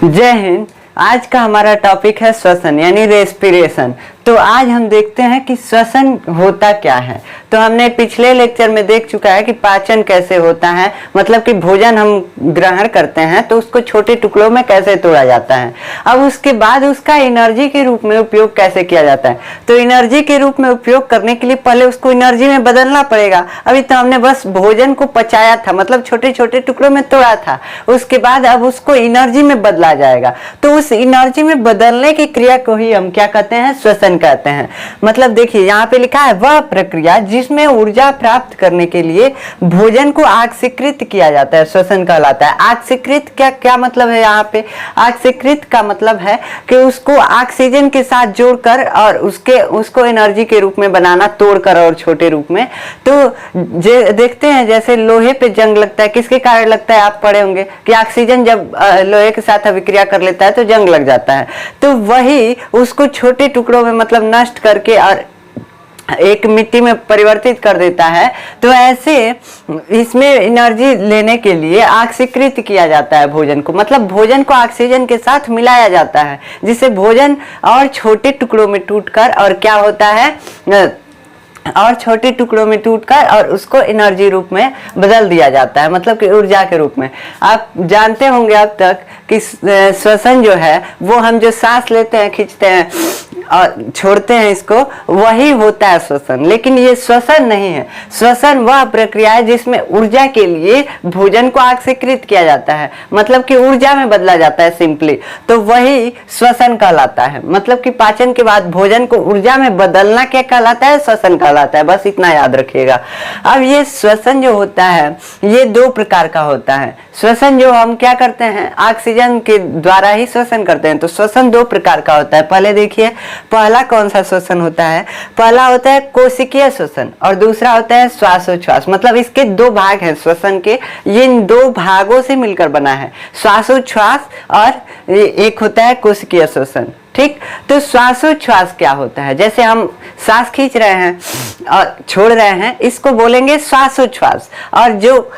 जय हिंद। आज का हमारा टॉपिक है श्वसन यानी रेस्पिरेशन। तो आज हम देखते हैं कि श्वसन होता क्या है। तो हमने पिछले लेक्चर में देख चुका है कि पाचन कैसे होता है, मतलब कि भोजन हम ग्रहण करते हैं तो उसको छोटे टुकड़ों में कैसे तोड़ा जाता है। अब उसके बाद उसका एनर्जी के रूप में उपयोग कैसे किया जाता है। तो एनर्जी के रूप में उपयोग करने के लिए पहले उसको एनर्जी में बदलना पड़ेगा। अभी तो हमने बस भोजन को पचाया था, मतलब छोटे छोटे टुकड़ों में तोड़ा था। उसके बाद अब उसको एनर्जी में बदला जाएगा। तो उस एनर्जी में बदलने की क्रिया को ही हम क्या कहते हैं, श्वसन कहते हैं। मतलब देखिए यहाँ पे लिखा है वह प्रक्रिया जिसमें ऊर्जा प्राप्त करने के लिए भोजन को आक्सीकृत किया जाता है, श्वसन कहलाता है। आक्सीकृत क्या मतलब है। यहाँ पे आक्सीकृत का मतलब है कि उसको ऑक्सीजन के साथ जोड़कर और उसको एनर्जी के रूप में बनाना, तोड़कर और छोटे रूप में। तो देखते हैं जैसे लोहे पे जंग लगता है, किसके कारण लगता है, आप पढ़े होंगे कि ऑक्सीजन जब लोहे के साथ अभिक्रिया कर लेता है तो जंग लग जाता है। तो वही उसको छोटे टुकड़ों में मतलब नष्ट करके और एक मिट्टी में परिवर्तित कर देता है। तो ऐसे इसमें एनर्जी लेने के लिए ऑक्सीकृत किया जाता है भोजन को, मतलब भोजन को ऑक्सीजन के साथ मिलाया जाता है, जिससे भोजन और छोटे टुकड़ों में टूटकर और क्या होता है, और छोटे टुकड़ों में टूटकर और उसको एनर्जी रूप में बदल दिया जाता है, मतलब कि ऊर्जा के रूप में। आप जानते होंगे अब तक कि श्वसन जो है वो हम जो सांस लेते हैं, खींचते हैं और छोड़ते हैं, इसको वही होता है श्वसन। लेकिन ये श्वसन नहीं है। श्वसन वह प्रक्रिया है जिसमें ऊर्जा के लिए भोजन को ऑक्सीकृत किया जाता है, मतलब कि ऊर्जा में बदला जाता है सिंपली। तो वही श्वसन कहलाता है। मतलब कि पाचन के बाद भोजन को ऊर्जा में बदलना क्या कहलाता है, श्वसन कहलाता है। बस इतना याद रखिएगा। अब ये श्वसन जो होता है ये दो प्रकार का होता है। श्वसन जो हम क्या करते हैं, ऑक्सीजन के द्वारा ही श्वसन करते हैं। तो श्वसन दो प्रकार का होता है। पहले देखिए पहला कौन सा श्वसन होता है। पहला होता है कोशिकीय श्वसन और दूसरा होता है श्वासोच्छ्वास। मतलब इसके दो भाग हैं श्वसन के, ये इन दो भागों से मिलकर बना है, श्वासोच्छ्वास और एक होता है कोशिकीय श्वसन। ठीक। तो श्वासोच्छ्वास क्या होता है, जैसे हम सांस खींच रहे हैं और छोड़ रहे हैं, इसको बोलेंगे श्वासोच्छ्वास। और जो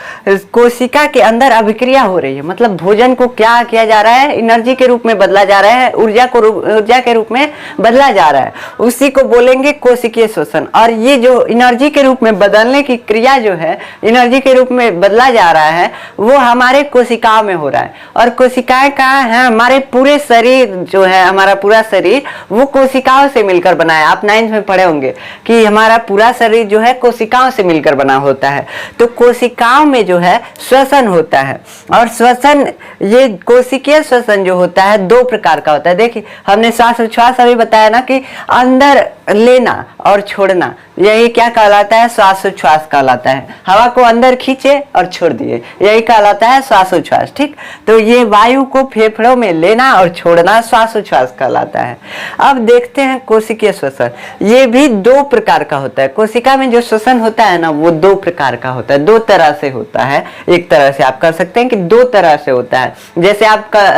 कोशिका के अंदर अभिक्रिया हो रही है, मतलब भोजन को क्या किया जा रहा है, एनर्जी के रूप में बदला जा रहा है, ऊर्जा के रूप में बदला जा रहा है, उसी को बोलेंगे कोशिकीय श्वसन। और ये जो एनर्जी के रूप में बदलने की क्रिया जो है, एनर्जी के रूप में बदला जा रहा है, वो हमारे कोशिकाओं में हो रहा है। और कोशिकाएं कहाँ हैं, हमारे पूरे शरीर जो है, हमारा पूरा शरीर वो कोशिकाओं से मिलकर बना है। आप 9th में पढ़े होंगे कि हमारा पूरा शरीर जो है कोशिकाओं से मिलकर बना होता है। तो कोशिकाओं में जो है श्वसन होता है। और श्वसन, ये कोशिकीय श्वसन जो होता है दो प्रकार का होता है। देखिए हमने श्वासोच्छ्वास अभी बताया ना कि अंदर लेना और छोड़ना, यही क्या कहलाता है, श्वासोच्छ्वास कहलाता है। हवा को अंदर खींचे और छोड़ दिए, यही कहलाता है श्वासोच्छ्वास। ठीक। तो ये वायु को फेफड़ों में लेना और छोड़ना श्वासोच्छ्वास कहलाता है। अब देखते हैं कोशिकीय श्वसन। ये भी दो प्रकार का होता है। कोशिका में जो श्वसन होता है ना, वो दो प्रकार का होता है, दो तरह से होता है। एक तरह से आप कर सकते हैं कि दो तरह से होता है। जैसे आपका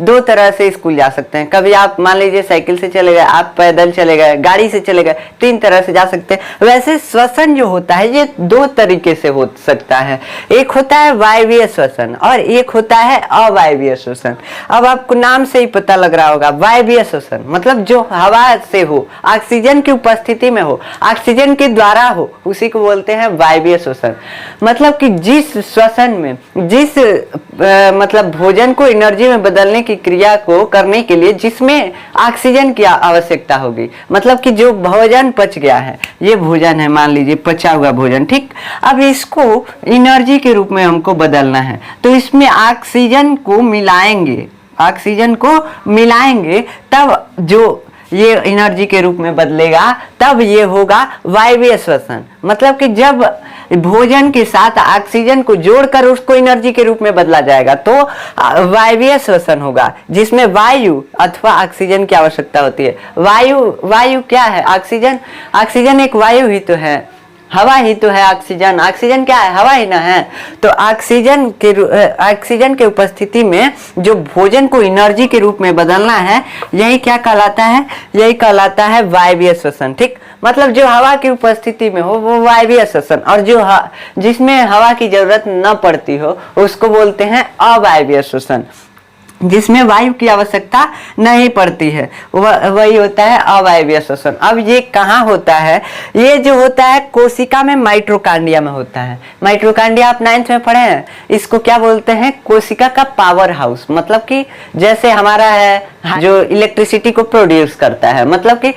दो तरह से स्कूल जा सकते हैं। कभी आप मान लीजिए साइकिल से चले गए, आप पैदल चले गए, गाड़ी से चले गए, तीन तरह से जा सकते हैं। वैसे श्वसन जो होता है ये दो तरीके से हो सकता है। एक होता है वायवीय श्वसन और एक होता है अवायवीय श्वसन। अब आपको नाम से ही पता लग रहा होगा, वायवीय श्वसन मतलब जो हवा से हो, ऑक्सीजन की उपस्थिति में हो, ऑक्सीजन के द्वारा हो, उसी को बोलते हैं वायवीय श्वसन। मतलब कि जिस श्वसन में मतलब भोजन को एनर्जी में बदलने की क्रिया को करने के लिए जिसमें ऑक्सीजन की आवश्यकता होगी, मतलब कि जो भोजन पच गया है, ये भोजन है मान लीजिए पचा हुआ भोजन। ठीक। अब इसको एनर्जी के रूप में हमको बदलना है, तो इसमें ऑक्सीजन को मिलाएंगे तब जो ये एनर्जी के रूप में बदलेगा, तब ये होगा वायवीय श्वसन। मतलब कि जब भोजन के साथ ऑक्सीजन को जोड़कर उसको एनर्जी के रूप में बदला जाएगा तो वायवीय श्वसन होगा, जिसमें वायु अथवा ऑक्सीजन की आवश्यकता होती है। वायु क्या है, ऑक्सीजन एक वायु ही तो है, हवा ही तो है ऑक्सीजन। ऑक्सीजन क्या है, हवा ही ना है। तो ऑक्सीजन के उपस्थिति में जो भोजन को एनर्जी के रूप में बदलना है, यही क्या कहलाता है, यही कहलाता है वायवीय श्वसन। ठीक। मतलब जो हवा की उपस्थिति में हो वो वायवीय श्वसन, और जो जिसमें हवा की जरूरत न पड़ती हो उसको बोलते हैं अवायवीय श्वसन। जिसमें वायु की आवश्यकता नहीं पड़ती है, वही होता है अवायवीय श्वसन। अब ये कहाँ होता है? ये जो होता है कोशिका में, माइटोकांड्रिया में होता है। माइटोकांड्रिया आप 9th में पढ़े हैं, इसको क्या बोलते हैं? कोशिका का पावर हाउस। मतलब कि जैसे हमारा है जो इलेक्ट्रिसिटी को प्रोड्यूस करता है, मतलब कि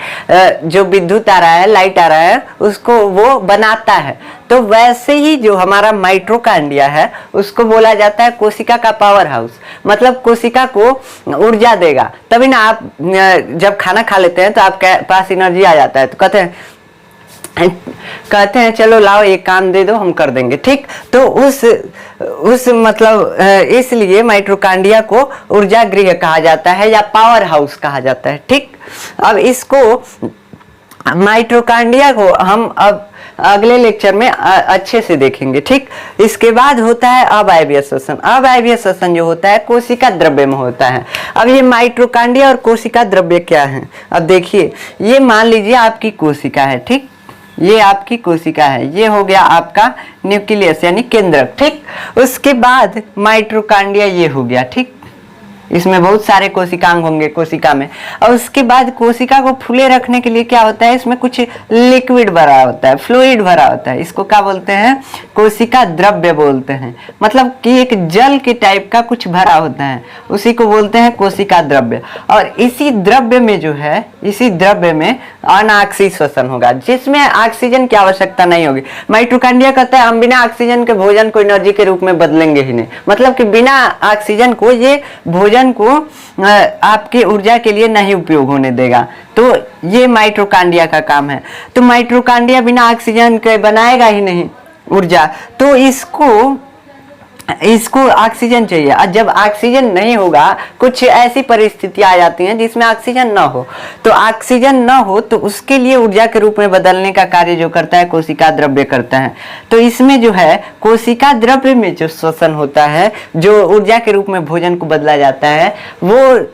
जो विद्युत आ रहा है, लाइट आ रहा है, उसको वो बनाता है। तो वैसे ही जो हमारा माइटोकांड्रिया है उसको बोला जाता है कोशिका का पावर हाउस। मतलब कोशिका को ऊर्जा देगा, तभी ना आप जब खाना खा लेते हैं तो आपके पास एनर्जी आ जाता है, तो कहते हैं चलो लाओ एक काम दे दो, हम कर देंगे, ठीक। तो उस मतलब इसलिए माइटोकांड्रिया को ऊर्जा गृह कहा जाता है या पावर हाउस कहा जाता है, ठीक। अब इसको माइटोकांड्रिया को हम अब अगले लेक्चर में अच्छे से देखेंगे, ठीक। इसके बाद होता है अवायवीय श्वसन। अवायवीय श्वसन जो होता है कोशिका द्रव्य में होता है। अब ये माइटोकांड्रिया और कोशिका द्रव्य क्या है? अब देखिए, ये मान लीजिए आपकी कोशिका है, ठीक। ये आपकी कोशिका है, ये हो गया आपका न्यूक्लियस यानी केंद्रक, ठीक। उसके बाद माइटोकांड्रिया ये हो गया, ठीक। इसमें बहुत सारे कोशिकांग होंगे कोशिका में। और उसके बाद कोशिका को फूले रखने के लिए क्या होता है? इसमें कुछ लिक्विड भरा होता है, फ्लूइड भरा होता है। इसको क्या बोलते हैं? कोशिका द्रव्य बोलते हैं। मतलब कि एक जल के टाइप का कुछ भरा होता है, उसी को बोलते हैं कोशिका द्रव्य। और इसी द्रव्य में जो है, इसी द्रव्य में अनाक्सी श्वसन होगा, जिसमें ऑक्सीजन की आवश्यकता नहीं होगी। माइटोकांड्रिया कहता है हम बिना ऑक्सीजन के भोजन को एनर्जी के रूप में बदलेंगे ही नहीं। मतलब कि बिना ऑक्सीजन को ये भोजन को आपके ऊर्जा के लिए नहीं उपयोग होने देगा। तो ये माइटोकांड्रिया का काम है। तो माइटोकांड्रिया बिना ऑक्सीजन के बनाएगा ही नहीं ऊर्जा, तो इसको ऑक्सीजन चाहिए। और जब ऑक्सीजन नहीं होगा, कुछ ऐसी परिस्थितियां आ जाती हैं जिसमें ऑक्सीजन ना हो, तो ऑक्सीजन ना हो तो उसके लिए ऊर्जा के रूप में बदलने का कार्य जो करता है कोशिका द्रव्य करता है। तो इसमें जो है कोशिका द्रव्य में जो श्वसन होता है, जो ऊर्जा के रूप में भोजन को बदला जाता है, वो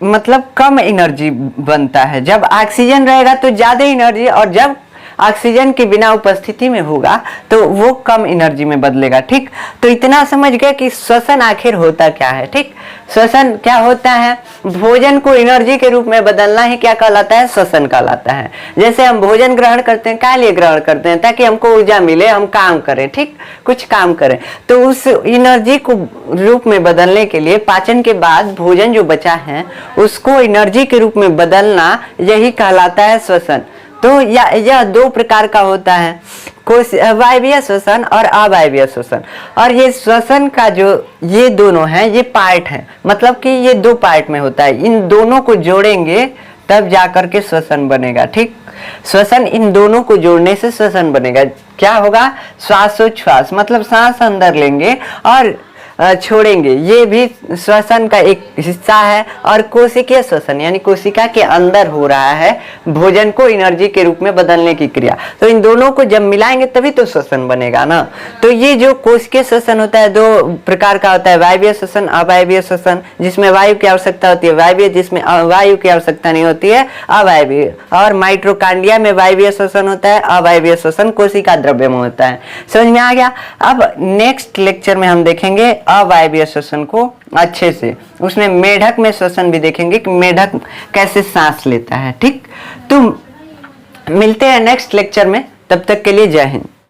मतलब कम एनर्जी बनता है। जब ऑक्सीजन रहेगा तो ज्यादा एनर्जी, और जब ऑक्सीजन के बिना उपस्थिति में होगा तो वो कम एनर्जी में बदलेगा, ठीक। तो इतना समझ गए कि श्वसन आखिर होता क्या है, ठीक। श्वसन क्या होता है? भोजन को एनर्जी के रूप में बदलना ही क्या कहलाता है? श्वसन कहलाता है। जैसे हम भोजन ग्रहण करते हैं, क्या लिए ग्रहण करते हैं? ताकि हमको ऊर्जा मिले, हम काम करें, ठीक, कुछ काम करें। तो उस एनर्जी को रूप में बदलने के लिए पाचन के बाद भोजन जो बचा है उसको एनर्जी के रूप में बदलना, यही कहलाता है श्वसन। तो यह दो प्रकार का होता है, वायवीय श्वसन और अवायवीय श्वसन। और ये श्वसन का जो ये दोनों हैं, ये पार्ट हैं, मतलब कि ये दो पार्ट में होता है। इन दोनों को जोड़ेंगे तब जाकर के श्वसन बनेगा, ठीक। श्वसन इन दोनों को जोड़ने से श्वसन बनेगा। क्या होगा? श्वासोच्छ्वास, मतलब सांस अंदर लेंगे और छोड़ेंगे, ये भी श्वसन का एक हिस्सा है। और कोशिकीय श्वसन यानी कोशिका के अंदर हो रहा है भोजन को एनर्जी के रूप में बदलने की क्रिया। तो इन दोनों को जब मिलाएंगे तभी तो श्वसन बनेगा ना। तो ये जो कोशिकीय श्वसन होता है दो प्रकार का होता है, वायवीय श्वसन, अवायवीय श्वसन, जिसमें वायु की आवश्यकता होती है वायवीय, जिसमें वायु की आवश्यकता नहीं होती है अवायवीय। और माइटोकांड्रिया में वायवीय श्वसन होता है, अवायवीय श्वसन कोशिका द्रव्य में होता है। समझ में आ गया? अब नेक्स्ट लेक्चर में हम देखेंगे अवायवीय श्वसन को अच्छे से। उसमें मेढक में श्वसन भी देखेंगे कि मेढक कैसे सांस लेता है, ठीक। तो मिलते हैं नेक्स्ट लेक्चर में, तब तक के लिए जय हिंद।